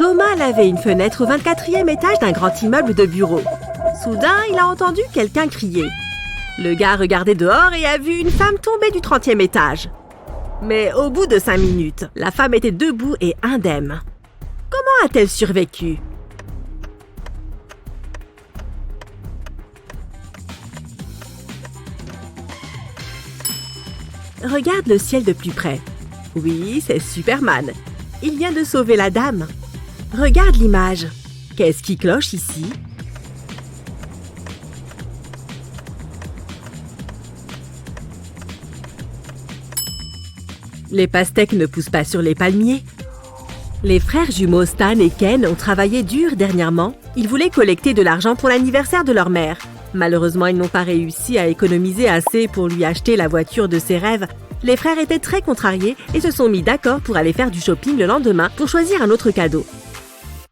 Thomas lavait une fenêtre au 24e étage d'un grand immeuble de bureaux. Soudain, il a entendu quelqu'un crier. Le gars a regardé dehors et a vu une femme tomber du 30e étage. Mais au bout de 5 minutes, la femme était debout et indemne. Comment a-t-elle survécu? Regarde le ciel de plus près. Oui, c'est Superman. Il vient de sauver la dame. Regarde l'image. Qu'est-ce qui cloche ici? Les pastèques ne poussent pas sur les palmiers. Les frères jumeaux Stan et Ken ont travaillé dur dernièrement. Ils voulaient collecter de l'argent pour l'anniversaire de leur mère. Malheureusement, ils n'ont pas réussi à économiser assez pour lui acheter la voiture de ses rêves. Les frères étaient très contrariés et se sont mis d'accord pour aller faire du shopping le lendemain pour choisir un autre cadeau.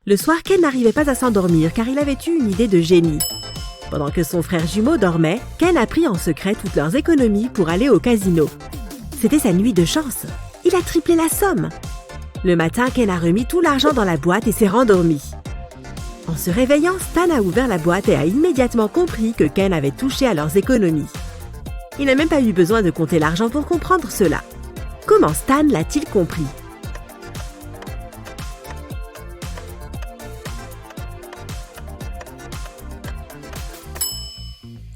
Le soir, Ken n'arrivait pas à s'endormir car il avait eu une idée de génie. Pendant que son frère jumeau dormait, Ken a pris en secret toutes leurs économies pour aller au casino. C'était sa nuit de chance. Il a triplé la somme. Le matin, Ken a remis tout l'argent dans la boîte et s'est rendormi. En se réveillant, Stan a ouvert la boîte et a immédiatement compris que Ken avait touché à leurs économies. Il n'a même pas eu besoin de compter l'argent pour comprendre cela. Comment Stan l'a-t-il compris?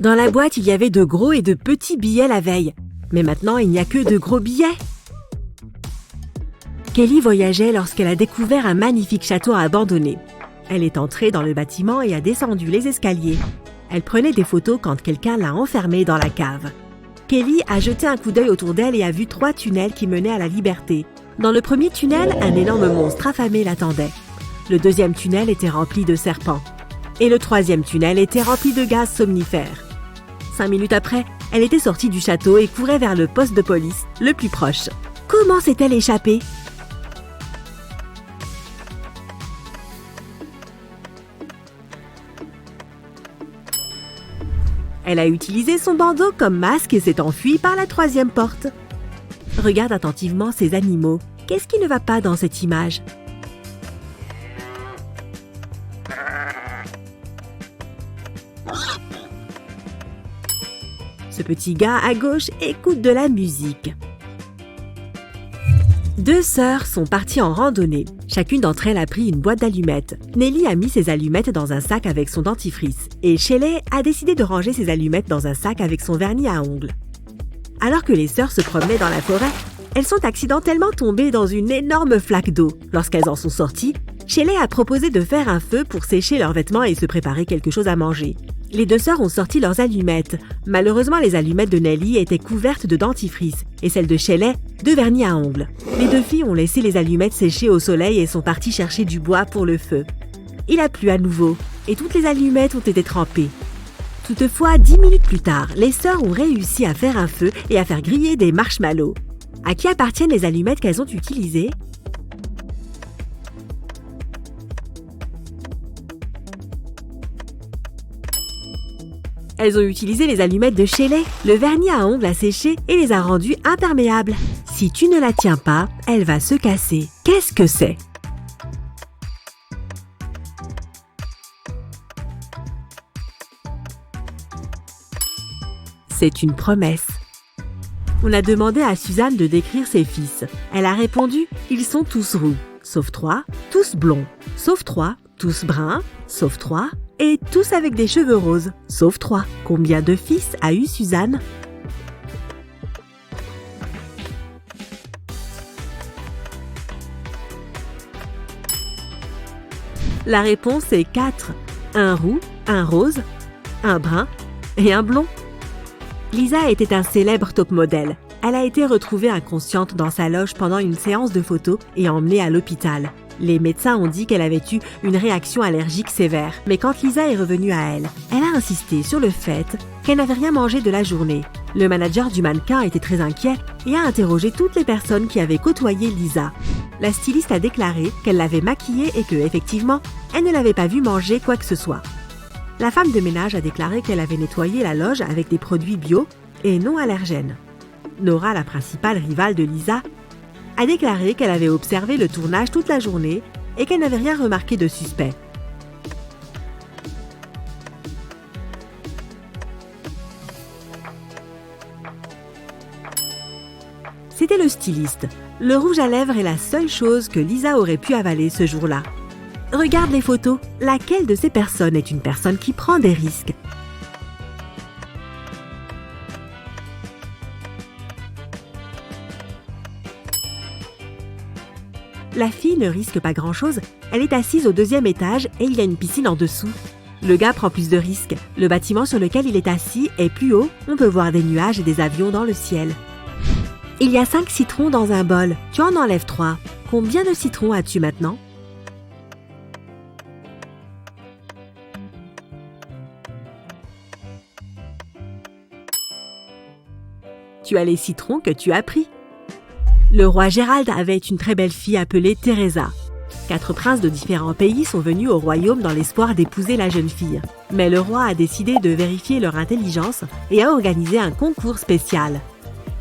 Dans la boîte, il y avait de gros et de petits billets la veille. Mais maintenant, il n'y a que de gros billets. Kelly voyageait lorsqu'elle a découvert un magnifique château abandonné. Elle est entrée dans le bâtiment et a descendu les escaliers. Elle prenait des photos quand quelqu'un l'a enfermée dans la cave. Kelly a jeté un coup d'œil autour d'elle et a vu 3 tunnels qui menaient à la liberté. Dans le premier tunnel, un énorme monstre affamé l'attendait. Le deuxième tunnel était rempli de serpents. Et le troisième tunnel était rempli de gaz somnifères. 5 minutes après, elle était sortie du château et courait vers le poste de police le plus proche. Comment s'est-elle échappée? Elle a utilisé son bandeau comme masque et s'est enfuie par la 3e porte. Regarde attentivement ces animaux. Qu'est-ce qui ne va pas dans cette image? Ce petit gars à gauche écoute de la musique. 2 sœurs sont parties en randonnée. Chacune d'entre elles a pris une boîte d'allumettes. Nelly a mis ses allumettes dans un sac avec son dentifrice et Shelley a décidé de ranger ses allumettes dans un sac avec son vernis à ongles. Alors que les sœurs se promenaient dans la forêt, elles sont accidentellement tombées dans une énorme flaque d'eau. Lorsqu'elles en sont sorties, Shelley a proposé de faire un feu pour sécher leurs vêtements et se préparer quelque chose à manger. Les 2 sœurs ont sorti leurs allumettes. Malheureusement, les allumettes de Nelly étaient couvertes de dentifrice et celles de Shelley de vernis à ongles. Les 2 filles ont laissé les allumettes sécher au soleil et sont parties chercher du bois pour le feu. Il a plu à nouveau et toutes les allumettes ont été trempées. Toutefois, 10 minutes plus tard, les sœurs ont réussi à faire un feu et à faire griller des marshmallows. À qui appartiennent les allumettes qu'elles ont utilisées? Elles ont utilisé les allumettes de Shelley. Le vernis à ongles a séché et les a rendues imperméables. Si tu ne la tiens pas, elle va se casser. Qu'est-ce que c'est? C'est une promesse. On a demandé à Suzanne de décrire ses fils. Elle a répondu « Ils sont tous roux, sauf 3, tous blonds, sauf 3, tous bruns, sauf 3, et tous avec des cheveux roses, sauf 3. Combien de fils a eu Suzanne? La réponse est 4. Un roux, un rose, un brun et un blond. Lisa était un célèbre top modèle. Elle a été retrouvée inconsciente dans sa loge pendant une séance de photos et emmenée à l'hôpital. Les médecins ont dit qu'elle avait eu une réaction allergique sévère. Mais quand Lisa est revenue à elle, elle a insisté sur le fait qu'elle n'avait rien mangé de la journée. Le manager du mannequin était très inquiet et a interrogé toutes les personnes qui avaient côtoyé Lisa. La styliste a déclaré qu'elle l'avait maquillée et que, effectivement, elle ne l'avait pas vue manger quoi que ce soit. La femme de ménage a déclaré qu'elle avait nettoyé la loge avec des produits bio et non allergènes. Nora, la principale rivale de Lisa, a déclaré qu'elle avait observé le tournage toute la journée et qu'elle n'avait rien remarqué de suspect. C'était le styliste. Le rouge à lèvres est la seule chose que Lisa aurait pu avaler ce jour-là. Regarde les photos. Laquelle de ces personnes est une personne qui prend des risques? La fille ne risque pas grand-chose. Elle est assise au 2e étage et il y a une piscine en dessous. Le gars prend plus de risques. Le bâtiment sur lequel il est assis est plus haut. On peut voir des nuages et des avions dans le ciel. Il y a 5 citrons dans un bol. Tu en enlèves 3. Combien de citrons as-tu maintenant? Tu as les citrons que tu as pris. Le roi Gérald avait une très belle fille appelée Teresa. 4 princes de différents pays sont venus au royaume dans l'espoir d'épouser la jeune fille. Mais le roi a décidé de vérifier leur intelligence et a organisé un concours spécial.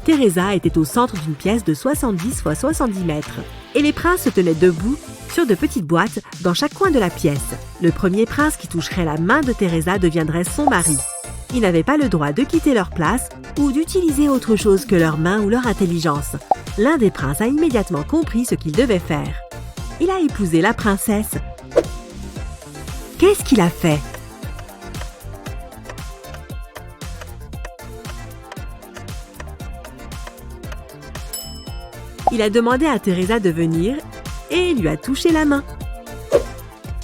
Teresa était au centre d'une pièce de 70 x 70 mètres. Et les princes se tenaient debout sur de petites boîtes dans chaque coin de la pièce. Le premier prince qui toucherait la main de Teresa deviendrait son mari. Ils n'avaient pas le droit de quitter leur place ou d'utiliser autre chose que leurs mains ou leur intelligence. L'un des princes a immédiatement compris ce qu'il devait faire. Il a épousé la princesse. Qu'est-ce qu'il a fait? Il a demandé à Teresa de venir et lui a touché la main.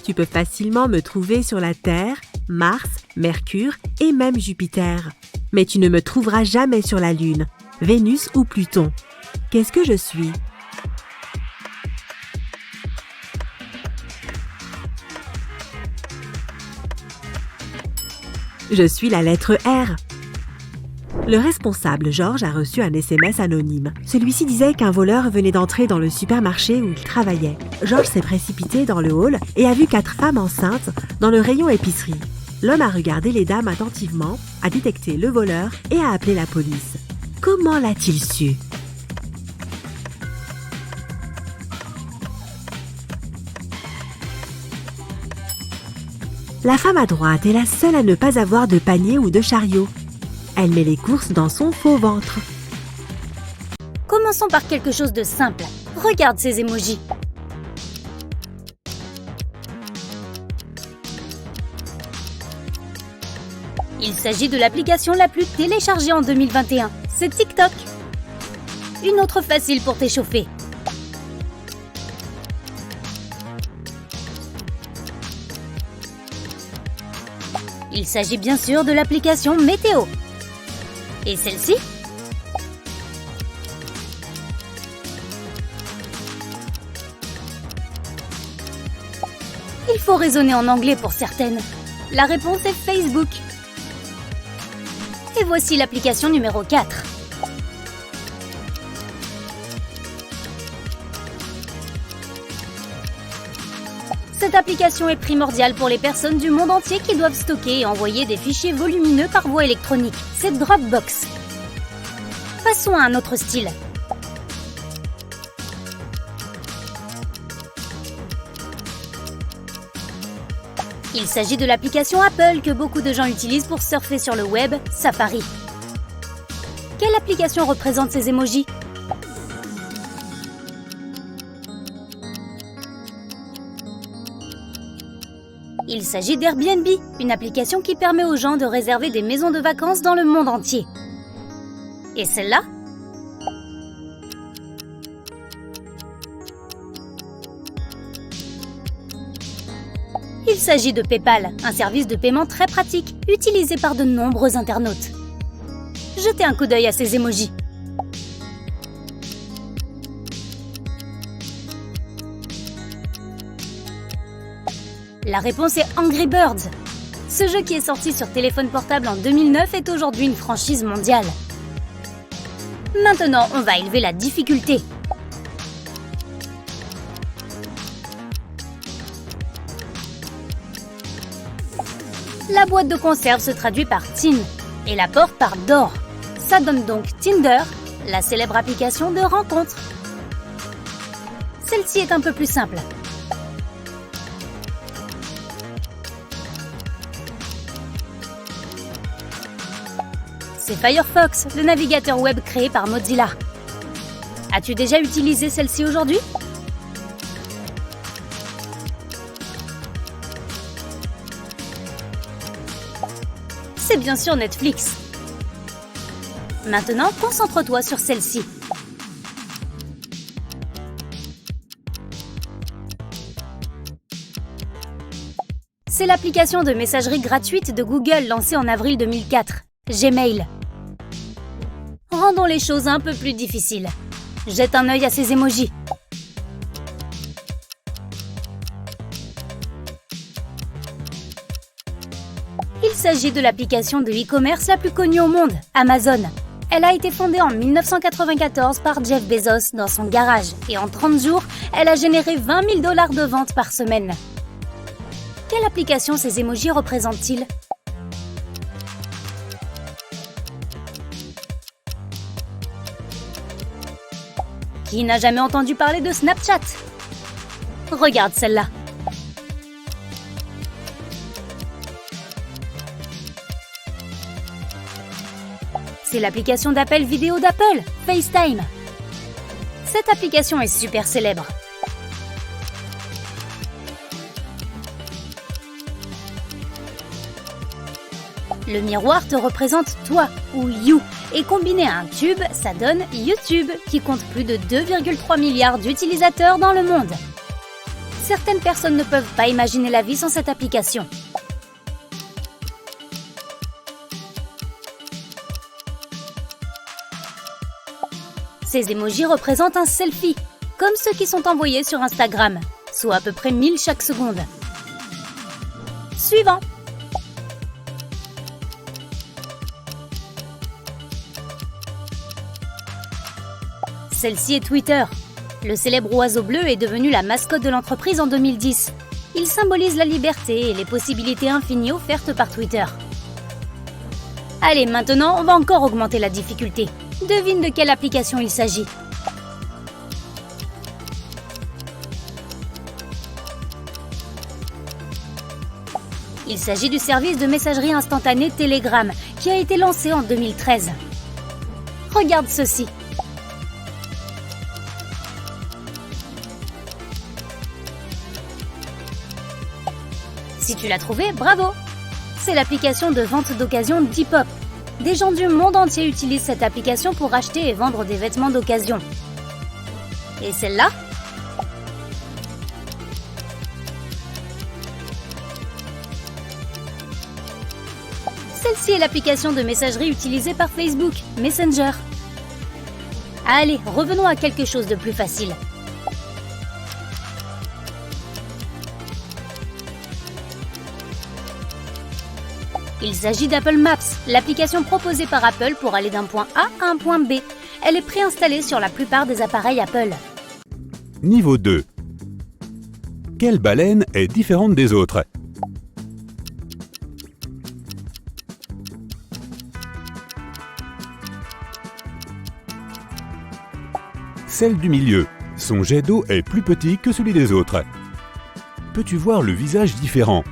Tu peux facilement me trouver sur la Terre, Mars, Mercure et même Jupiter. Mais tu ne me trouveras jamais sur la Lune, Vénus ou Pluton. Qu'est-ce que je suis? Je suis la lettre R. Le responsable, George, a reçu un SMS anonyme. Celui-ci disait qu'un voleur venait d'entrer dans le supermarché où il travaillait. George s'est précipité dans le hall et a vu 4 femmes enceintes dans le rayon épicerie. L'homme a regardé les dames attentivement, a détecté le voleur et a appelé la police. Comment l'a-t-il su? La femme à droite est la seule à ne pas avoir de panier ou de chariot. Elle met les courses dans son faux ventre. Commençons par quelque chose de simple. Regarde ces émojis. Il s'agit de l'application la plus téléchargée en 2021. C'est TikTok. Une autre facile pour t'échauffer. Il s'agit bien sûr de l'application Météo. Et celle-ci? Il faut raisonner en anglais pour certaines. La réponse est Facebook. Et voici l'application numéro 4. Cette application est primordiale pour les personnes du monde entier qui doivent stocker et envoyer des fichiers volumineux par voie électronique. C'est Dropbox. Passons à un autre style. Il s'agit de l'application Apple que beaucoup de gens utilisent pour surfer sur le web, Safari. Quelle application représente ces émojis? Il s'agit d'Airbnb, une application qui permet aux gens de réserver des maisons de vacances dans le monde entier. Et celle-là? Il s'agit de PayPal, un service de paiement très pratique, utilisé par de nombreux internautes. Jetez un coup d'œil à ces émojis. La réponse est Angry Birds. Ce jeu qui est sorti sur téléphone portable en 2009 est aujourd'hui une franchise mondiale. Maintenant, on va élever la difficulté. La boîte de conserve se traduit par Tin et la porte par Door. Ça donne donc Tinder, la célèbre application de rencontre. Celle-ci est un peu plus simple. C'est Firefox, le navigateur web créé par Mozilla. As-tu déjà utilisé celle-ci aujourd'hui? C'est bien sûr Netflix. Maintenant, concentre-toi sur celle-ci. C'est l'application de messagerie gratuite de Google lancée en avril 2004, Gmail. Rendons les choses un peu plus difficiles. Jette un œil à ces emojis. Il s'agit de l'application de e-commerce la plus connue au monde, Amazon. Elle a été fondée en 1994 par Jeff Bezos dans son garage et en 30 jours, elle a généré 20 000 $ de ventes par semaine. Quelle application ces emojis représentent-ils? Qui n'a jamais entendu parler de Snapchat? Regarde celle-là. C'est l'application d'appel vidéo d'Apple, FaceTime. Cette application est super célèbre. Le miroir te représente toi ou you et combiné à un tube, ça donne YouTube qui compte plus de 2,3 milliards d'utilisateurs dans le monde. Certaines personnes ne peuvent pas imaginer la vie sans cette application. Ces emojis représentent un selfie, comme ceux qui sont envoyés sur Instagram, soit à peu près 1000 chaque seconde. Suivant. Celle-ci est Twitter. Le célèbre oiseau bleu est devenu la mascotte de l'entreprise en 2010. Il symbolise la liberté et les possibilités infinies offertes par Twitter. Allez, maintenant, on va encore augmenter la difficulté. Devine de quelle application il s'agit. Il s'agit du service de messagerie instantanée Telegram, qui a été lancé en 2013. Regarde ceci. Si tu l'as trouvé, bravo! C'est l'application de vente d'occasion Depop. Des gens du monde entier utilisent cette application pour acheter et vendre des vêtements d'occasion. Et celle-là? Celle-ci est l'application de messagerie utilisée par Facebook, Messenger. Allez, revenons à quelque chose de plus facile. Il s'agit d'Apple Maps, l'application proposée par Apple pour aller d'un point A à un point B. Elle est préinstallée sur la plupart des appareils Apple. Niveau 2. Quelle baleine est différente des autres? Celle du milieu. Son jet d'eau est plus petit que celui des autres. Peux-tu voir le visage différent?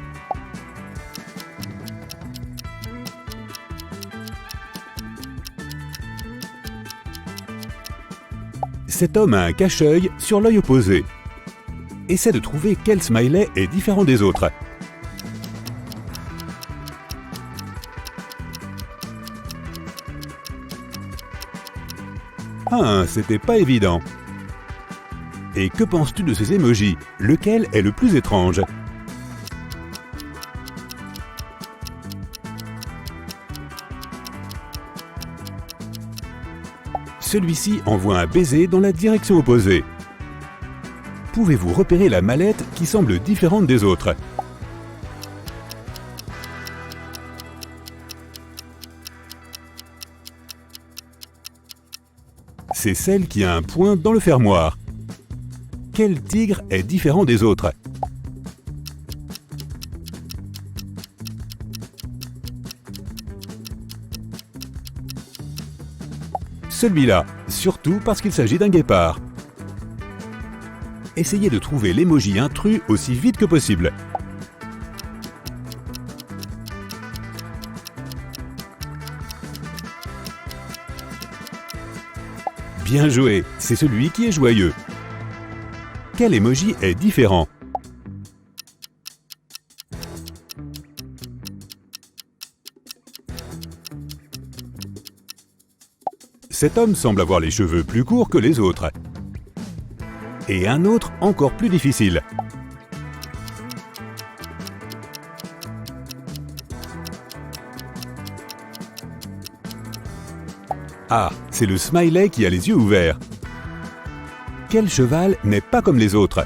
Cet homme a un cache-œil sur l'œil opposé. Essaie de trouver quel smiley est différent des autres. Ah, c'était pas évident. Et que penses-tu de ces emojis? Lequel est le plus étrange? Celui-ci envoie un baiser dans la direction opposée. Pouvez-vous repérer la mallette qui semble différente des autres? C'est celle qui a un point dans le fermoir. Quel tigre est différent des autres? Celui-là, surtout parce qu'il s'agit d'un guépard. Essayez de trouver l'emoji intrus aussi vite que possible. Bien joué, c'est celui qui est joyeux. Quel emoji est différent? Cet homme semble avoir les cheveux plus courts que les autres. Et un autre encore plus difficile. Ah, c'est le smiley qui a les yeux ouverts. Quel cheval n'est pas comme les autres?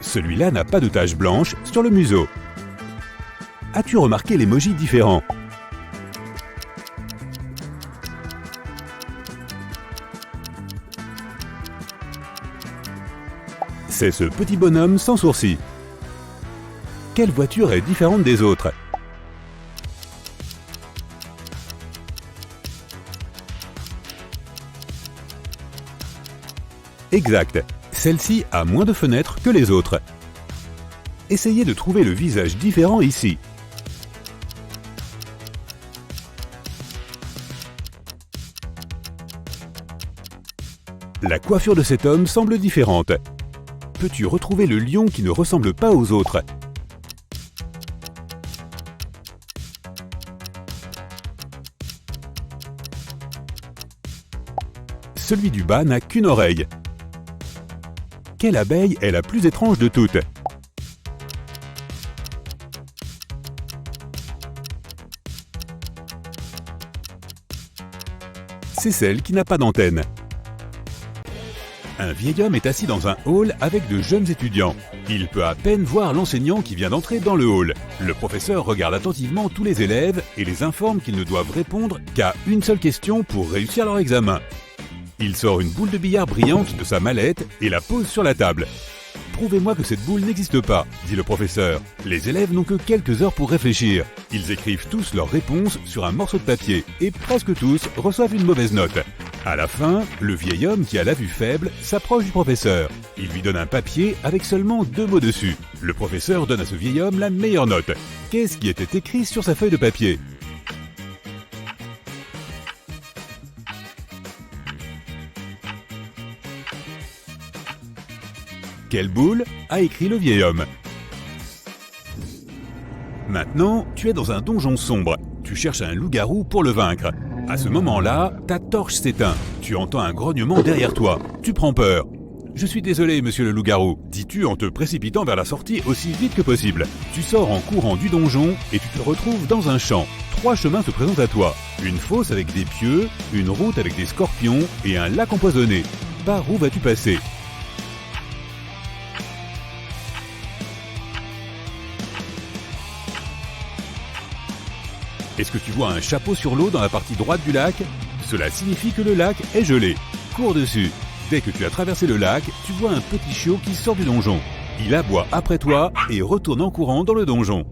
Celui-là n'a pas de tache blanche sur le museau. As-tu remarqué l'emoji différent? C'est ce petit bonhomme sans sourcils. Quelle voiture est différente des autres? Exact, celle-ci a moins de fenêtres que les autres. Essayez de trouver le visage différent ici. La coiffure de cet homme semble différente. Peux-tu retrouver le lion qui ne ressemble pas aux autres? Celui du bas n'a qu'une oreille. Quelle abeille est la plus étrange de toutes? C'est celle qui n'a pas d'antenne. Un vieil homme est assis dans un hall avec de jeunes étudiants. Il peut à peine voir l'enseignant qui vient d'entrer dans le hall. Le professeur regarde attentivement tous les élèves et les informe qu'ils ne doivent répondre qu'à une seule question pour réussir leur examen. Il sort une boule de billard brillante de sa mallette et la pose sur la table. « Prouvez-moi que cette boule n'existe pas », dit le professeur. Les élèves n'ont que quelques heures pour réfléchir. Ils écrivent tous leurs réponses sur un morceau de papier et presque tous reçoivent une mauvaise note. À la fin, le vieil homme qui a la vue faible s'approche du professeur. Il lui donne un papier avec seulement 2 mots dessus. Le professeur donne à ce vieil homme la meilleure note. Qu'est-ce qui était écrit sur sa feuille de papier? Quelle boule a écrit le vieil homme? Maintenant, tu es dans un donjon sombre. Tu cherches un loup-garou pour le vaincre. À ce moment-là, ta torche s'éteint. Tu entends un grognement derrière toi. Tu prends peur. « Je suis désolé, monsieur le loup-garou », dis-tu en te précipitant vers la sortie aussi vite que possible. Tu sors en courant du donjon et tu te retrouves dans un champ. 3 chemins se présentent à toi. Une fosse avec des pieux, une route avec des scorpions et un lac empoisonné. Par où vas-tu passer? Est-ce que tu vois un chapeau sur l'eau dans la partie droite du lac? Cela signifie que le lac est gelé. Cours dessus. Dès que tu as traversé le lac, tu vois un petit chiot qui sort du donjon. Il aboie après toi et retourne en courant dans le donjon.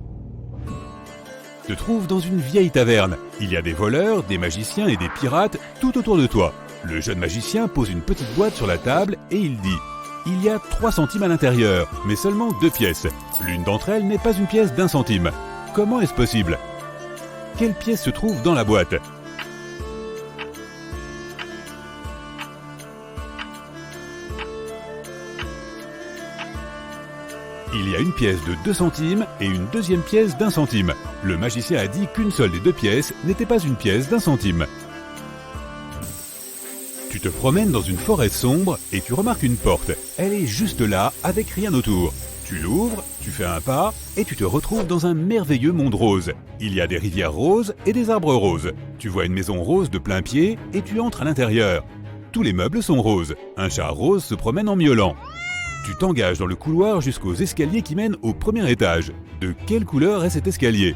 Tu te trouves dans une vieille taverne. Il y a des voleurs, des magiciens et des pirates tout autour de toi. Le jeune magicien pose une petite boîte sur la table et il dit « Il y a 3 centimes à l'intérieur, mais seulement 2 pièces. L'une d'entre elles n'est pas une pièce d'1 centime. Comment est-ce possible ? Quelle pièce se trouve dans la boîte ? » Il y a une pièce de 2 centimes et une deuxième pièce d'1 centime. Le magicien a dit qu'une seule des 2 pièces n'était pas une pièce d'1 centime. Tu te promènes dans une forêt sombre et tu remarques une porte. Elle est juste là, avec rien autour. Tu l'ouvres, tu fais un pas et tu te retrouves dans un merveilleux monde rose. Il y a des rivières roses et des arbres roses. Tu vois une maison rose de plein pied et tu entres à l'intérieur. Tous les meubles sont roses. Un chat rose se promène en miaulant. Tu t'engages dans le couloir jusqu'aux escaliers qui mènent au premier étage. De quelle couleur est cet escalier ?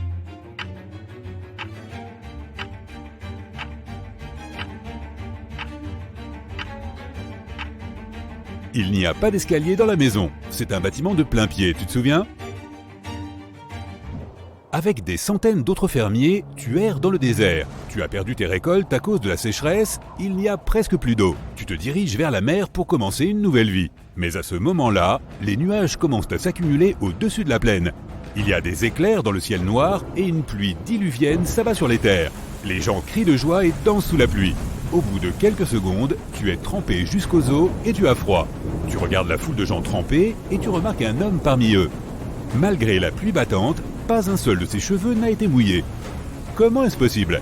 Il n'y a pas d'escalier dans la maison. C'est un bâtiment de plein pied, tu te souviens ? Avec des centaines d'autres fermiers, tu erres dans le désert. Tu as perdu tes récoltes à cause de la sécheresse, il n'y a presque plus d'eau. Tu te diriges vers la mer pour commencer une nouvelle vie. Mais à ce moment-là, les nuages commencent à s'accumuler au-dessus de la plaine. Il y a des éclairs dans le ciel noir et une pluie diluvienne s'abat sur les terres. Les gens crient de joie et dansent sous la pluie. Au bout de quelques secondes, tu es trempé jusqu'aux os et tu as froid. Tu regardes la foule de gens trempés et tu remarques un homme parmi eux. Malgré la pluie battante, pas un seul de ses cheveux n'a été mouillé. Comment est-ce possible ?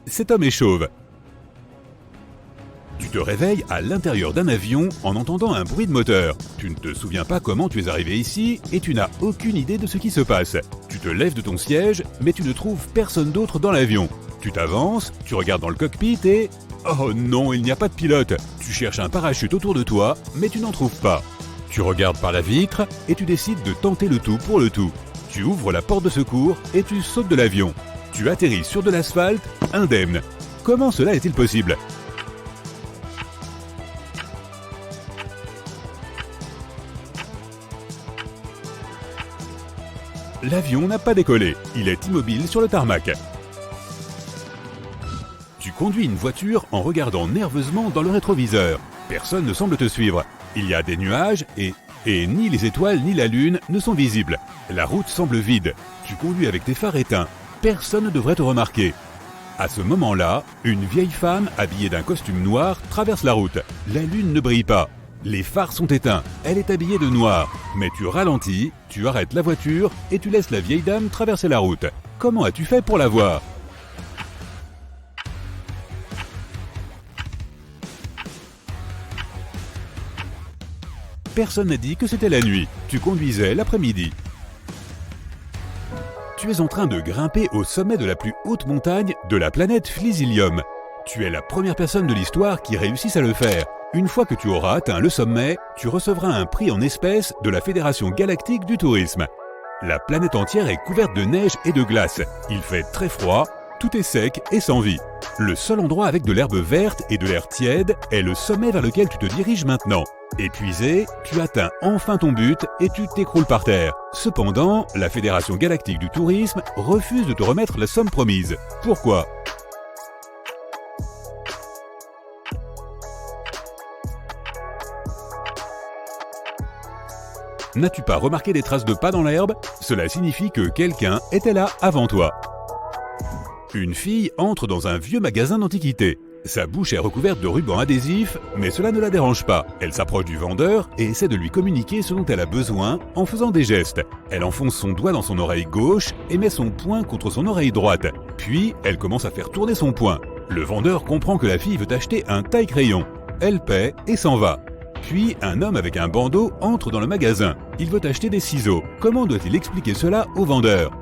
Cet homme est chauve. Tu te réveilles à l'intérieur d'un avion en entendant un bruit de moteur. Tu ne te souviens pas comment tu es arrivé ici et tu n'as aucune idée de ce qui se passe. Tu te lèves de ton siège, mais tu ne trouves personne d'autre dans l'avion. Tu t'avances, tu regardes dans le cockpit et... Oh non, il n'y a pas de pilote. Tu cherches un parachute autour de toi, mais tu n'en trouves pas. Tu regardes par la vitre et tu décides de tenter le tout pour le tout. Tu ouvres la porte de secours et tu sautes de l'avion. Tu atterris sur de l'asphalte, indemne. Comment cela est-il possible ? L'avion n'a pas décollé. Il est immobile sur le tarmac. Tu conduis une voiture en regardant nerveusement dans le rétroviseur. Personne ne semble te suivre. Il y a des nuages et ni les étoiles ni la lune ne sont visibles. La route semble vide. Tu conduis avec tes phares éteints. Personne ne devrait te remarquer. À ce moment-là, une vieille femme habillée d'un costume noir traverse la route. La lune ne brille pas. Les phares sont éteints. Elle est habillée de noir. Mais tu ralentis, tu arrêtes la voiture et tu laisses la vieille dame traverser la route. Comment as-tu fait pour la voir ? Personne n'a dit que c'était la nuit. Tu conduisais l'après-midi. Tu es en train de grimper au sommet de la plus haute montagne de la planète Flisilium. Tu es la première personne de l'histoire qui réussisse à le faire. Une fois que tu auras atteint le sommet, tu recevras un prix en espèces de la Fédération Galactique du Tourisme. La planète entière est couverte de neige et de glace. Il fait très froid, tout est sec et sans vie. Le seul endroit avec de l'herbe verte et de l'air tiède est le sommet vers lequel tu te diriges maintenant. Épuisé, tu atteins enfin ton but et tu t'écroules par terre. Cependant, la Fédération Galactique du Tourisme refuse de te remettre la somme promise. Pourquoi ? N'as-tu pas remarqué des traces de pas dans l'herbe ? Cela signifie que quelqu'un était là avant toi. Une fille entre dans un vieux magasin d'antiquités. Sa bouche est recouverte de rubans adhésifs, mais cela ne la dérange pas. Elle s'approche du vendeur et essaie de lui communiquer ce dont elle a besoin en faisant des gestes. Elle enfonce son doigt dans son oreille gauche et met son poing contre son oreille droite. Puis, elle commence à faire tourner son poing. Le vendeur comprend que la fille veut acheter un taille-crayon. Elle paie et s'en va. Puis, un homme avec un bandeau entre dans le magasin. Il veut acheter des ciseaux. Comment doit-il expliquer cela au vendeur ?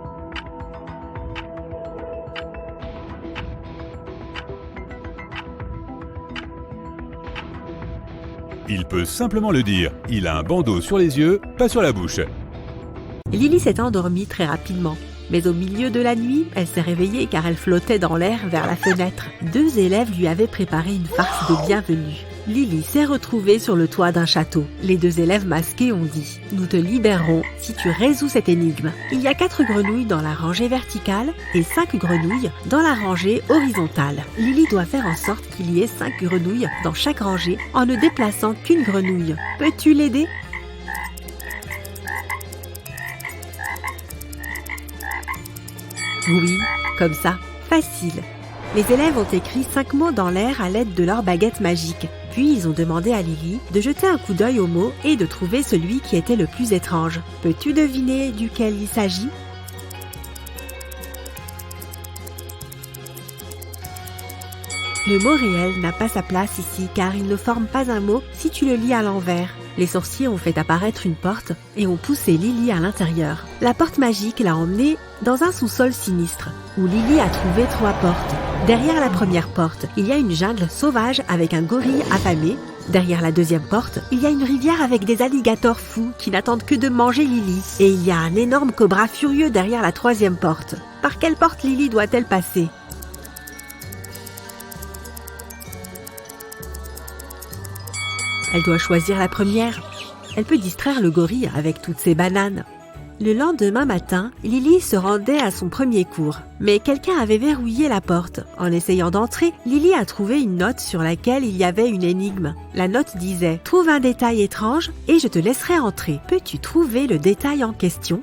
Il peut simplement le dire. Il a un bandeau sur les yeux, pas sur la bouche. Lily s'est endormie très rapidement. Mais au milieu de la nuit, elle s'est réveillée car elle flottait dans l'air vers la fenêtre. 2 élèves lui avaient préparé une farce de bienvenue. Lily s'est retrouvée sur le toit d'un château. Les 2 élèves masqués ont dit « Nous te libérerons si tu résous cette énigme. » Il y a 4 grenouilles dans la rangée verticale et 5 grenouilles dans la rangée horizontale. Lily doit faire en sorte qu'il y ait 5 grenouilles dans chaque rangée en ne déplaçant qu'une grenouille. Peux-tu l'aider ? Oui, comme ça, facile. Les élèves ont écrit 5 mots dans l'air à l'aide de leur baguette magique. Puis ils ont demandé à Lily de jeter un coup d'œil aux mots et de trouver celui qui était le plus étrange. Peux-tu deviner duquel il s'agit ? Le mot réel n'a pas sa place ici car il ne forme pas un mot si tu le lis à l'envers. Les sorciers ont fait apparaître une porte et ont poussé Lily à l'intérieur. La porte magique l'a emmenée dans un sous-sol sinistre où Lily a trouvé 3 portes. Derrière la première porte, il y a une jungle sauvage avec un gorille affamé. Derrière la deuxième porte, il y a une rivière avec des alligators fous qui n'attendent que de manger Lily. Et il y a un énorme cobra furieux derrière la 3e porte. Par quelle porte Lily doit-elle passer ? Elle doit choisir la première. Elle peut distraire le gorille avec toutes ses bananes. Le lendemain matin, Lily se rendait à son premier cours. Mais quelqu'un avait verrouillé la porte. En essayant d'entrer, Lily a trouvé une note sur laquelle il y avait une énigme. La note disait « Trouve un détail étrange et je te laisserai entrer. Peux-tu trouver le détail en question ?»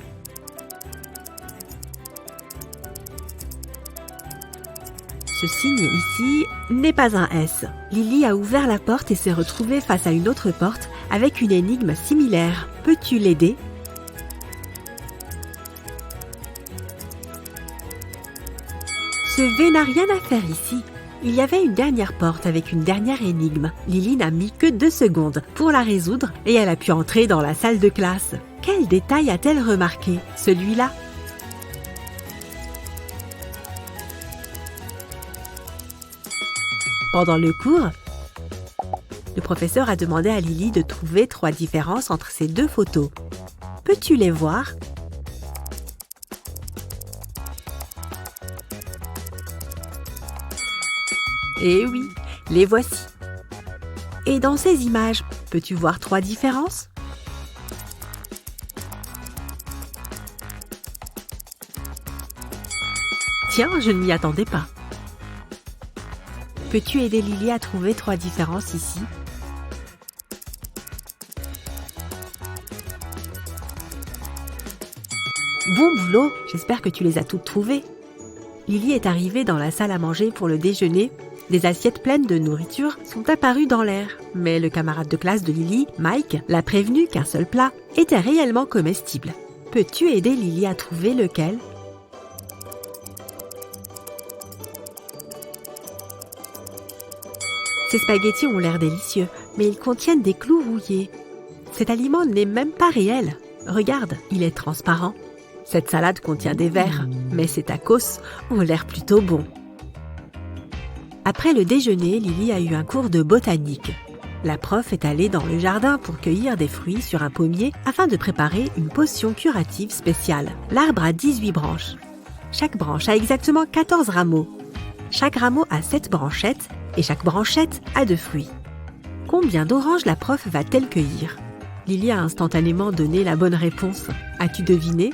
Ce signe ici n'est pas un S. Lily a ouvert la porte et s'est retrouvée face à une autre porte avec une énigme similaire. Peux-tu l'aider ? Ce V n'a rien à faire ici. Il y avait une dernière porte avec une dernière énigme. Lily n'a mis que 2 secondes pour la résoudre et elle a pu entrer dans la salle de classe. Quel détail a-t-elle remarqué ? Celui-là ? Pendant le cours, le professeur a demandé à Lily de trouver 3 différences entre ces 2 photos. Peux-tu les voir ? Eh oui, les voici. Et dans ces images, peux-tu voir 3 différences ? Tiens, je ne m'y attendais pas. Peux-tu aider Lily à trouver 3 différences ici ? Bon boulot, j'espère que tu les as toutes trouvées. Lily est arrivée dans la salle à manger pour le déjeuner. Des assiettes pleines de nourriture sont apparues dans l'air. Mais le camarade de classe de Lily, Mike, l'a prévenu qu'un seul plat était réellement comestible. Peux-tu aider Lily à trouver lequel ? Ces spaghettis ont l'air délicieux, mais ils contiennent des clous rouillés. Cet aliment n'est même pas réel. Regarde, il est transparent. Cette salade contient des vers, mais ces tacos ont l'air plutôt bons. Après le déjeuner, Lily a eu un cours de botanique. La prof est allée dans le jardin pour cueillir des fruits sur un pommier afin de préparer une potion curative spéciale. L'arbre a 18 branches. Chaque branche a exactement 14 rameaux. Chaque rameau a 7 branchettes et chaque branchette a 2 fruits. Combien d'oranges la prof va-t-elle cueillir ? Lily a instantanément donné la bonne réponse. As-tu deviné ?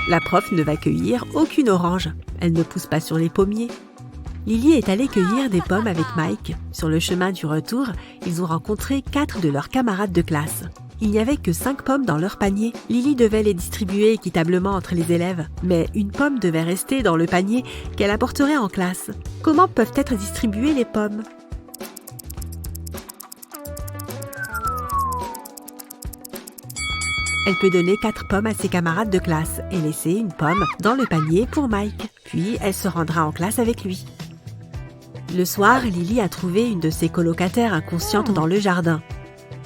La prof ne va cueillir aucune orange. Elle ne pousse pas sur les pommiers. Lily est allée cueillir des pommes avec Mike. Sur le chemin du retour, ils ont rencontré 4 de leurs camarades de classe. Il n'y avait que 5 pommes dans leur panier. Lily devait les distribuer équitablement entre les élèves, mais une pomme devait rester dans le panier qu'elle apporterait en classe. Comment peuvent être distribuées les pommes ? Elle peut donner 4 pommes à ses camarades de classe et laisser une pomme dans le panier pour Mike. Puis elle se rendra en classe avec lui. Le soir, Lily a trouvé une de ses colocataires inconsciente dans le jardin.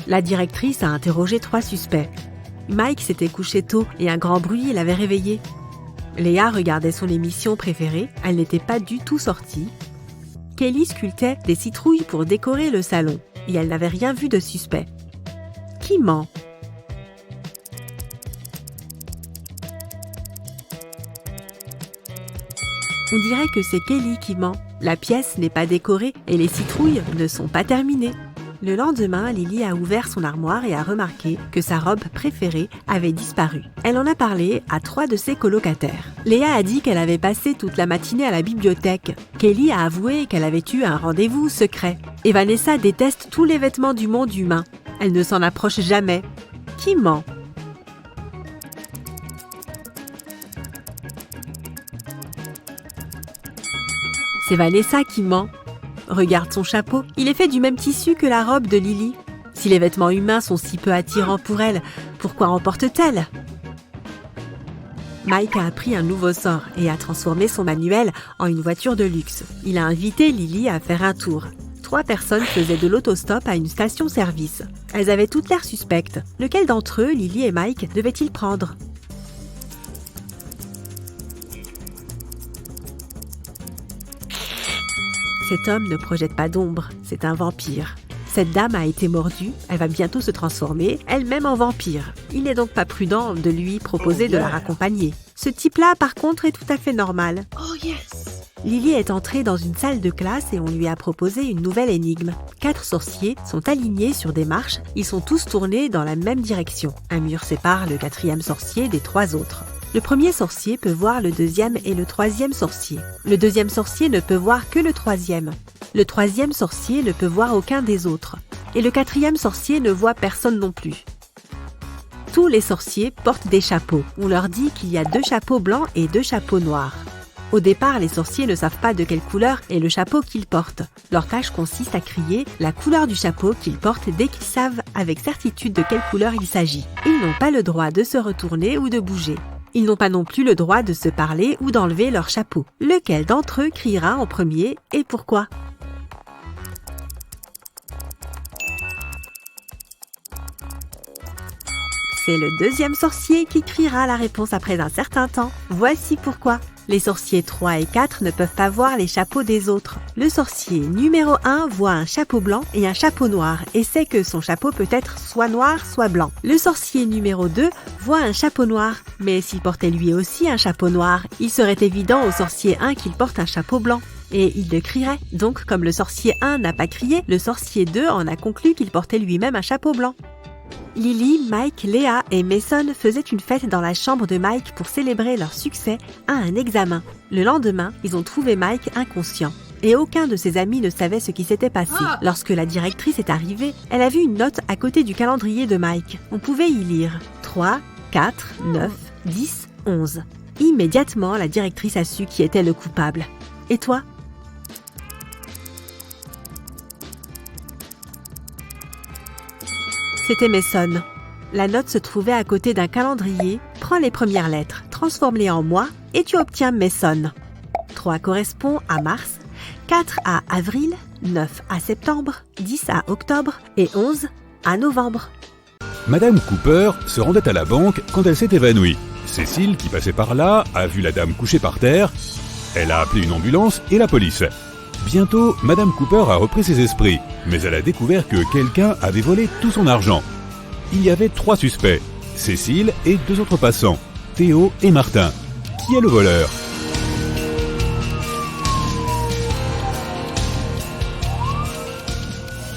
La directrice a interrogé 3 suspects. Mike s'était couché tôt et un grand bruit l'avait réveillé. Léa regardait son émission préférée, elle n'était pas du tout sortie. Kelly sculptait des citrouilles pour décorer le salon et elle n'avait rien vu de suspect. Qui ment ? On dirait que c'est Kelly qui ment. La pièce n'est pas décorée et les citrouilles ne sont pas terminées. Le lendemain, Lily a ouvert son armoire et a remarqué que sa robe préférée avait disparu. Elle en a parlé à 3 de ses colocataires. Léa a dit qu'elle avait passé toute la matinée à la bibliothèque. Kelly a avoué qu'elle avait eu un rendez-vous secret. Et Vanessa déteste tous les vêtements du monde humain. Elle ne s'en approche jamais. Qui ment ? C'est Vanessa qui ment. Regarde son chapeau, il est fait du même tissu que la robe de Lily. Si les vêtements humains sont si peu attirants pour elle, pourquoi en porte-t-elle ? Mike a appris un nouveau sort et a transformé son manuel en une voiture de luxe. Il a invité Lily à faire un tour. 3 personnes faisaient de l'autostop à une station-service. Elles avaient toutes l'air suspectes. Lequel d'entre eux, Lily et Mike, devaient-ils prendre ? Cet homme ne projette pas d'ombre, c'est un vampire. Cette dame a été mordue, elle va bientôt se transformer elle-même en vampire. Il n'est donc pas prudent de lui proposer de la raccompagner. Ce type-là, par contre, est tout à fait normal. Oh yes! Lily est entrée dans une salle de classe et on lui a proposé une nouvelle énigme. 4 sorciers sont alignés sur des marches, ils sont tous tournés dans la même direction. Un mur sépare le 4e sorcier des 3 autres. Le premier sorcier peut voir le 2e et le 3e sorcier. Le 2e sorcier ne peut voir que le 3e. Le 3e sorcier ne peut voir aucun des autres. Et le 4e sorcier ne voit personne non plus. Tous les sorciers portent des chapeaux. On leur dit qu'il y a 2 chapeaux blancs et 2 chapeaux noirs. Au départ, les sorciers ne savent pas de quelle couleur est le chapeau qu'ils portent. Leur tâche consiste à crier la couleur du chapeau qu'ils portent dès qu'ils savent avec certitude de quelle couleur il s'agit. Ils n'ont pas le droit de se retourner ou de bouger. Ils n'ont pas non plus le droit de se parler ou d'enlever leur chapeau. Lequel d'entre eux criera en premier et pourquoi ? C'est le 2e sorcier qui criera la réponse après un certain temps. Voici pourquoi. Les sorciers 3 et 4 ne peuvent pas voir les chapeaux des autres. Le sorcier numéro 1 voit un chapeau blanc et un chapeau noir et sait que son chapeau peut être soit noir, soit blanc. Le sorcier numéro 2 voit un chapeau noir, mais s'il portait lui aussi un chapeau noir, il serait évident au sorcier 1 qu'il porte un chapeau blanc. Et il le crierait. Donc, comme le sorcier 1 n'a pas crié, le sorcier 2 en a conclu qu'il portait lui-même un chapeau blanc. Lily, Mike, Léa et Mason faisaient une fête dans la chambre de Mike pour célébrer leur succès à un examen. Le lendemain, ils ont trouvé Mike inconscient. Et aucun de ses amis ne savait ce qui s'était passé. Lorsque la directrice est arrivée, elle a vu une note à côté du calendrier de Mike. On pouvait y lire 3, 4, 9, 10, 11. Immédiatement, la directrice a su qui était le coupable. Et toi ? C'était Mason. La note se trouvait à côté d'un calendrier. Prends les premières lettres, transforme-les en mois et tu obtiens Mason. 3 correspond à mars, 4 à avril, 9 à septembre, 10 à octobre et 11 à novembre. Madame Cooper se rendait à la banque quand elle s'est évanouie. Cécile, qui passait par là, a vu la dame couchée par terre. Elle a appelé une ambulance et la police. Bientôt, Madame Cooper a repris ses esprits, mais elle a découvert que quelqu'un avait volé tout son argent. Il y avait 3 suspects, Cécile et 2 autres passants, Théo et Martin. Qui est le voleur ?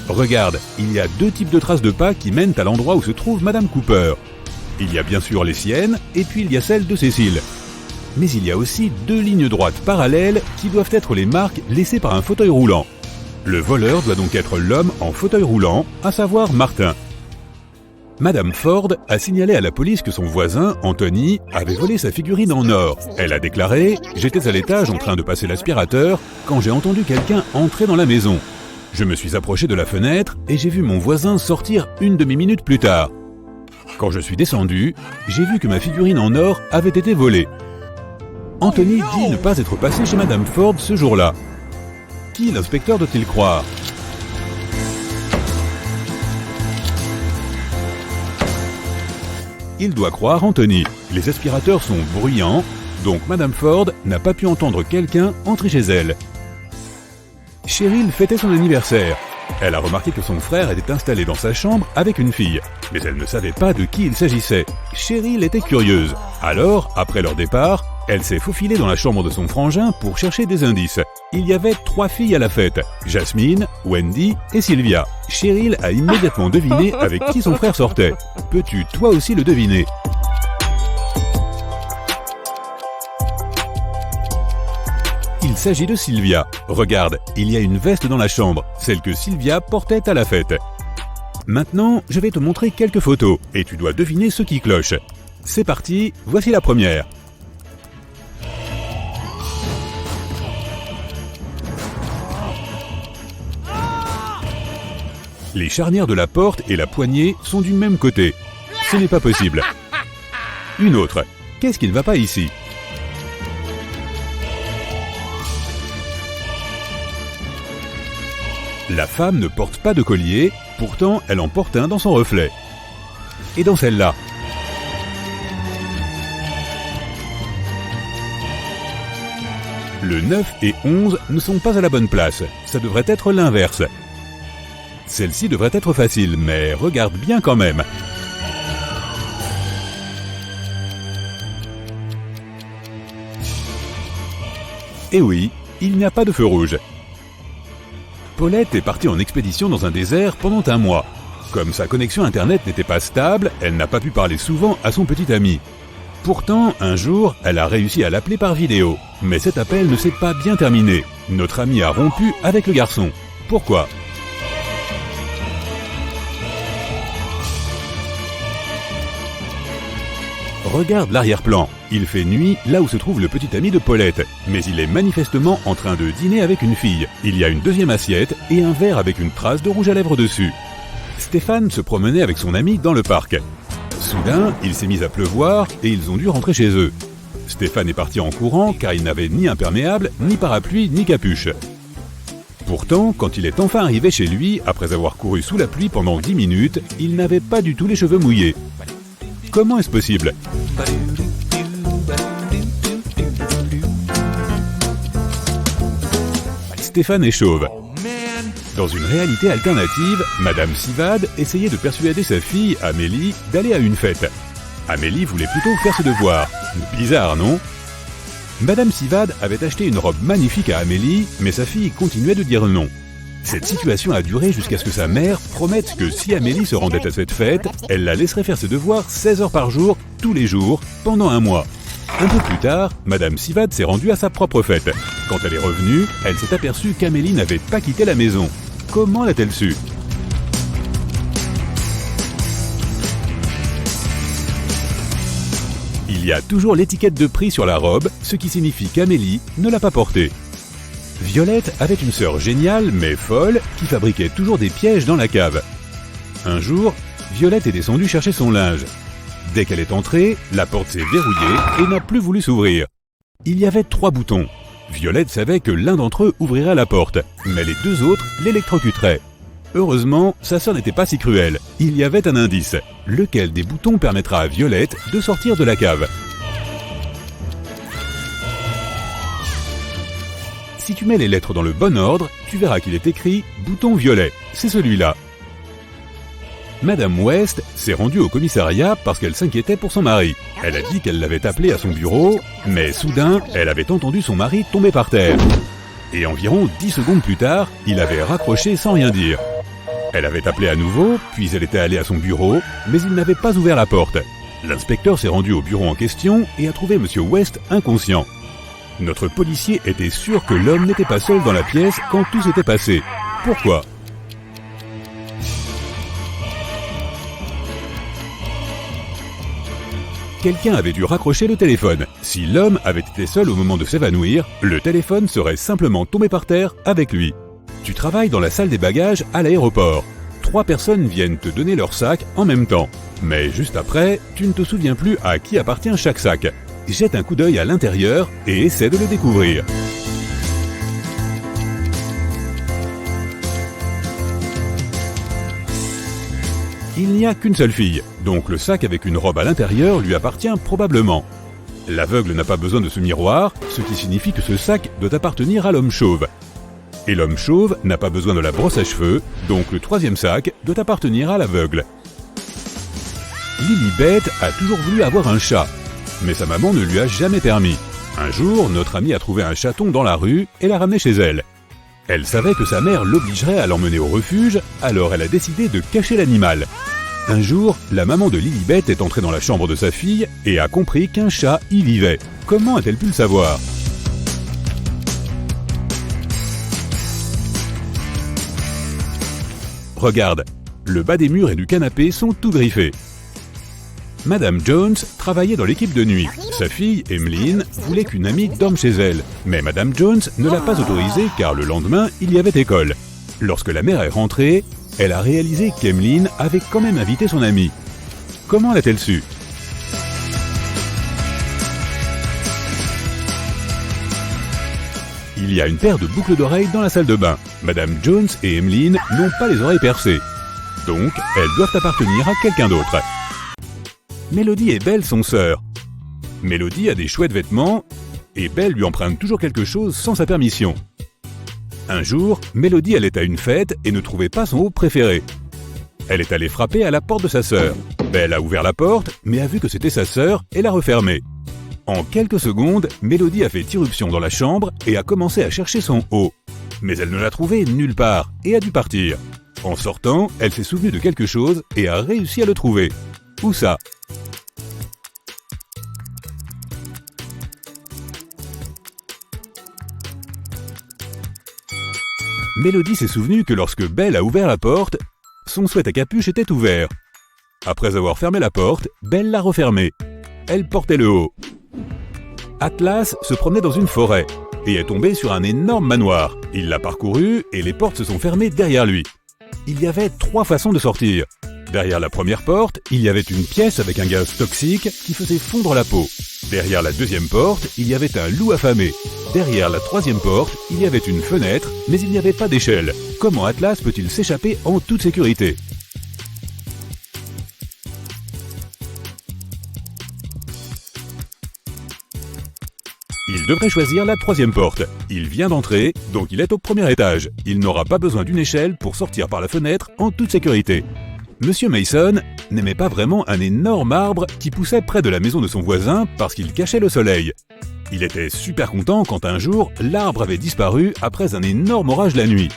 Regarde, il y a 2 types de traces de pas qui mènent à l'endroit où se trouve Madame Cooper. Il y a bien sûr les siennes, et puis il y a celles de Cécile. Mais il y a aussi 2 lignes droites parallèles qui doivent être les marques laissées par un fauteuil roulant. Le voleur doit donc être l'homme en fauteuil roulant, à savoir Martin. Madame Ford a signalé à la police que son voisin, Anthony, avait volé sa figurine en or. Elle a déclaré « J'étais à l'étage en train de passer l'aspirateur quand j'ai entendu quelqu'un entrer dans la maison. Je me suis approché de la fenêtre et j'ai vu mon voisin sortir une demi-minute plus tard. Quand je suis descendu, j'ai vu que ma figurine en or avait été volée. » Anthony dit ne pas être passé chez Madame Ford ce jour-là. Qui l'inspecteur doit-il croire ? Il doit croire Anthony. Les aspirateurs sont bruyants, donc Madame Ford n'a pas pu entendre quelqu'un entrer chez elle. Cheryl fêtait son anniversaire. Elle a remarqué que son frère était installé dans sa chambre avec une fille, mais elle ne savait pas de qui il s'agissait. Cheryl était curieuse. Alors, après leur départ, elle s'est faufilée dans la chambre de son frangin pour chercher des indices. Il y avait 3 filles à la fête, Jasmine, Wendy et Sylvia. Cheryl a immédiatement deviné avec qui son frère sortait. Peux-tu toi aussi le deviner ? Il s'agit de Sylvia. Regarde, il y a une veste dans la chambre, celle que Sylvia portait à la fête. Maintenant, je vais te montrer quelques photos et tu dois deviner ce qui cloche. C'est parti, voici la première. Les charnières de la porte et la poignée sont du même côté. Ce n'est pas possible. Une autre. Qu'est-ce qui ne va pas ici ? La femme ne porte pas de collier, pourtant elle en porte un dans son reflet. Et dans celle-là ? Le 9 et 11 ne sont pas à la bonne place. Ça devrait être l'inverse. Celle-ci devrait être facile, mais regarde bien quand même. Et oui, il n'y a pas de feu rouge. Paulette est partie en expédition dans un désert pendant un mois. Comme sa connexion internet n'était pas stable, elle n'a pas pu parler souvent à son petit ami. Pourtant, un jour, elle a réussi à l'appeler par vidéo. Mais cet appel ne s'est pas bien terminé. Notre amie a rompu avec le garçon. Pourquoi ? Regarde l'arrière-plan. Il fait nuit là où se trouve le petit ami de Paulette. Mais il est manifestement en train de dîner avec une fille. Il y a une deuxième assiette et un verre avec une trace de rouge à lèvres dessus. Stéphane se promenait avec son ami dans le parc. Soudain, il s'est mis à pleuvoir et ils ont dû rentrer chez eux. Stéphane est parti en courant car il n'avait ni imperméable, ni parapluie, ni capuche. Pourtant, quand il est enfin arrivé chez lui, après avoir couru sous la pluie pendant 10 minutes, il n'avait pas du tout les cheveux mouillés. Comment est-ce possible ? Stéphane est chauve. Dans une réalité alternative, Madame Sivad essayait de persuader sa fille, Amélie, d'aller à une fête. Amélie voulait plutôt faire ses devoirs. Bizarre, non ? Madame Sivad avait acheté une robe magnifique à Amélie, mais sa fille continuait de dire non. Cette situation a duré jusqu'à ce que sa mère promette que si Amélie se rendait à cette fête, elle la laisserait faire ses devoirs 16 heures par jour, tous les jours, pendant un mois. Un peu plus tard, Madame Sivad s'est rendue à sa propre fête. Quand elle est revenue, elle s'est aperçue qu'Amélie n'avait pas quitté la maison. Comment l'a-t-elle su ? Il y a toujours l'étiquette de prix sur la robe, ce qui signifie qu'Amélie ne l'a pas portée. Violette avait une sœur géniale mais folle qui fabriquait toujours des pièges dans la cave. Un jour, Violette est descendue chercher son linge. Dès qu'elle est entrée, la porte s'est verrouillée et n'a plus voulu s'ouvrir. Il y avait 3 boutons. Violette savait que l'un d'entre eux ouvrirait la porte, mais les 2 autres l'électrocuteraient. Heureusement, sa sœur n'était pas si cruelle. Il y avait un indice. Lequel des boutons permettra à Violette de sortir de la cave ? Si tu mets les lettres dans le bon ordre, tu verras qu'il est écrit « bouton violet ». C'est celui-là. Madame West s'est rendue au commissariat parce qu'elle s'inquiétait pour son mari. Elle a dit qu'elle l'avait appelé à son bureau, mais soudain, elle avait entendu son mari tomber par terre. Et environ 10 secondes plus tard, il avait raccroché sans rien dire. Elle avait appelé à nouveau, puis elle était allée à son bureau, mais il n'avait pas ouvert la porte. L'inspecteur s'est rendu au bureau en question et a trouvé M. West inconscient. Notre policier était sûr que l'homme n'était pas seul dans la pièce quand tout s'était passé. Pourquoi ? Quelqu'un avait dû raccrocher le téléphone. Si l'homme avait été seul au moment de s'évanouir, le téléphone serait simplement tombé par terre avec lui. Tu travailles dans la salle des bagages à l'aéroport. 3 personnes viennent te donner leur sac en même temps. Mais juste après, tu ne te souviens plus à qui appartient chaque sac. Jette un coup d'œil à l'intérieur et essaie de le découvrir. Il n'y a qu'une seule fille, donc le sac avec une robe à l'intérieur lui appartient probablement. L'aveugle n'a pas besoin de ce miroir, ce qui signifie que ce sac doit appartenir à l'homme chauve. Et l'homme chauve n'a pas besoin de la brosse à cheveux, donc le 3e sac doit appartenir à l'aveugle. Lilibet a toujours voulu avoir un chat, mais sa maman ne lui a jamais permis. Un jour, notre amie a trouvé un chaton dans la rue et l'a ramené chez elle. Elle savait que sa mère l'obligerait à l'emmener au refuge, alors elle a décidé de cacher l'animal. Un jour, la maman de Lilibet est entrée dans la chambre de sa fille et a compris qu'un chat y vivait. Comment a-t-elle pu le savoir ? Regarde, le bas des murs et du canapé sont tout griffés. Madame Jones travaillait dans l'équipe de nuit. Sa fille, Emmeline, voulait qu'une amie dorme chez elle. Mais Madame Jones ne l'a pas autorisée car le lendemain, il y avait école. Lorsque la mère est rentrée, elle a réalisé qu'Emmeline avait quand même invité son amie. Comment l'a-t-elle su ? Il y a une paire de boucles d'oreilles dans la salle de bain. Madame Jones et Emmeline n'ont pas les oreilles percées. Donc, elles doivent appartenir à quelqu'un d'autre. Mélodie et Belle sont sœurs. Mélodie a des chouettes vêtements et Belle lui emprunte toujours quelque chose sans sa permission. Un jour, Mélodie allait à une fête et ne trouvait pas son haut préféré. Elle est allée frapper à la porte de sa sœur. Belle a ouvert la porte, mais a vu que c'était sa sœur et l'a refermée. En quelques secondes, Mélodie a fait irruption dans la chambre et a commencé à chercher son haut. Mais elle ne l'a trouvé nulle part et a dû partir. En sortant, elle s'est souvenue de quelque chose et a réussi à le trouver. Où ça? Mélodie s'est souvenue que lorsque Belle a ouvert la porte, son sweat à capuche était ouvert. Après avoir fermé la porte, Belle l'a refermée. Elle portait le haut. Atlas se promenait dans une forêt et est tombé sur un énorme manoir. Il l'a parcouru et les portes se sont fermées derrière lui. Il y avait 3 façons de sortir. Derrière la première porte, il y avait une pièce avec un gaz toxique qui faisait fondre la peau. Derrière la deuxième porte, il y avait un loup affamé. Derrière la troisième porte, il y avait une fenêtre, mais il n'y avait pas d'échelle. Comment Atlas peut-il s'échapper en toute sécurité? Il devrait choisir la troisième porte. Il vient d'entrer, donc il est au premier étage. Il n'aura pas besoin d'une échelle pour sortir par la fenêtre en toute sécurité. Monsieur Mason n'aimait pas vraiment un énorme arbre qui poussait près de la maison de son voisin parce qu'il cachait le soleil. Il était super content quand un jour, l'arbre avait disparu après un énorme orage la nuit.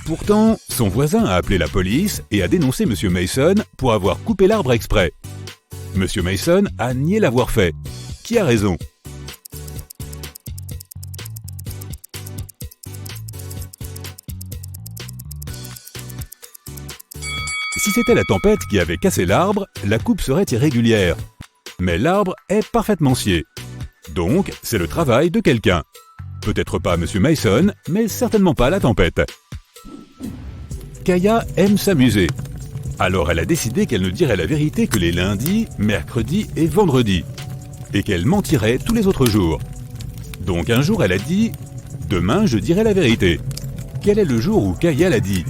Pourtant, son voisin a appelé la police et a dénoncé Monsieur Mason pour avoir coupé l'arbre exprès. Monsieur Mason a nié l'avoir fait. Qui a raison ? Si c'était la tempête qui avait cassé l'arbre, la coupe serait irrégulière. Mais l'arbre est parfaitement scié. Donc, c'est le travail de quelqu'un. Peut-être pas Monsieur Mason, mais certainement pas la tempête. Kaya aime s'amuser. Alors elle a décidé qu'elle ne dirait la vérité que les lundis, mercredis et vendredis. Et qu'elle mentirait tous les autres jours. Donc un jour elle a dit « Demain je dirai la vérité ». Quel est le jour où Kaya l'a dit ?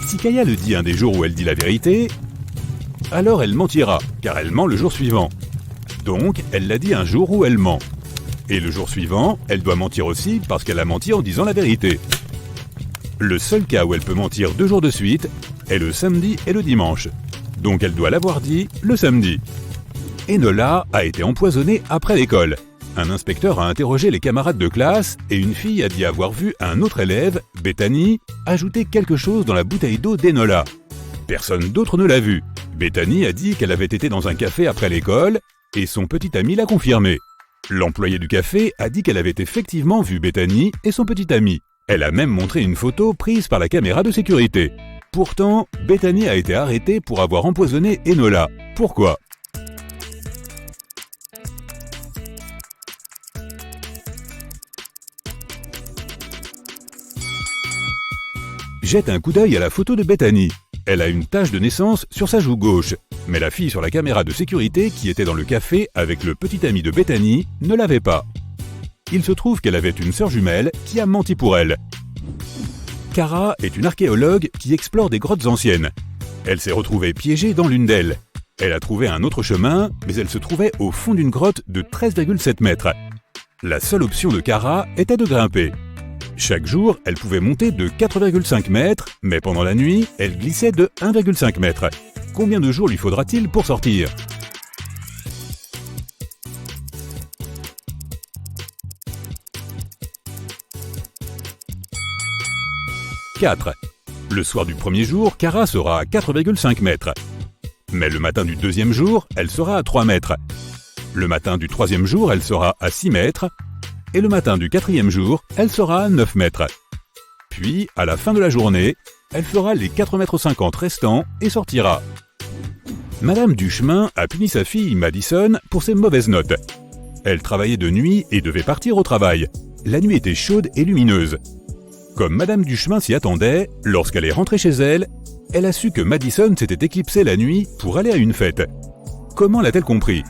Si Kaya le dit un des jours où elle dit la vérité, alors elle mentira, car elle ment le jour suivant. Donc, elle l'a dit un jour où elle ment. Et le jour suivant, elle doit mentir aussi parce qu'elle a menti en disant la vérité. Le seul cas où elle peut mentir 2 jours de suite est le samedi et le dimanche. Donc elle doit l'avoir dit le samedi. Enola a été empoisonnée après l'école. Un inspecteur a interrogé les camarades de classe et une fille a dit avoir vu un autre élève, Bethany, ajouter quelque chose dans la bouteille d'eau d'Enola. Personne d'autre ne l'a vu. Bethany a dit qu'elle avait été dans un café après l'école et son petit ami l'a confirmé. L'employé du café a dit qu'elle avait effectivement vu Bethany et son petit ami. Elle a même montré une photo prise par la caméra de sécurité. Pourtant, Bethany a été arrêtée pour avoir empoisonné Enola. Pourquoi ? Jette un coup d'œil à la photo de Bethany. Elle a une tache de naissance sur sa joue gauche. Mais la fille sur la caméra de sécurité qui était dans le café avec le petit ami de Bethany ne l'avait pas. Il se trouve qu'elle avait une sœur jumelle qui a menti pour elle. Kara est une archéologue qui explore des grottes anciennes. Elle s'est retrouvée piégée dans l'une d'elles. Elle a trouvé un autre chemin, mais elle se trouvait au fond d'une grotte de 13,7 mètres. La seule option de Kara était de grimper. Chaque jour, elle pouvait monter de 4,5 mètres, mais pendant la nuit, elle glissait de 1,5 mètres. Combien de jours lui faudra-t-il pour sortir ? « 4. Le soir du premier jour, Kara sera à 4,5 mètres. Mais le matin du deuxième jour, elle sera à 3 mètres. Le matin du troisième jour, elle sera à 6 mètres. Et le matin du quatrième jour, elle sera à 9 mètres. Puis, à la fin de la journée, elle fera les 4,50 mètres restants et sortira. Madame Duchemin a puni sa fille Madison pour ses mauvaises notes. Elle travaillait de nuit et devait partir au travail. La nuit était chaude et lumineuse. Comme Madame Duchemin s'y attendait, lorsqu'elle est rentrée chez elle, elle a su que Madison s'était éclipsée la nuit pour aller à une fête. Comment l'a-t-elle compris ?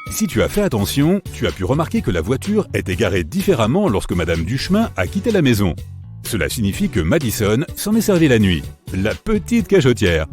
Si tu as fait attention, tu as pu remarquer que la voiture était garée différemment lorsque Madame Duchemin a quitté la maison. Cela signifie que Madison s'en est servi la nuit. La petite cachotière.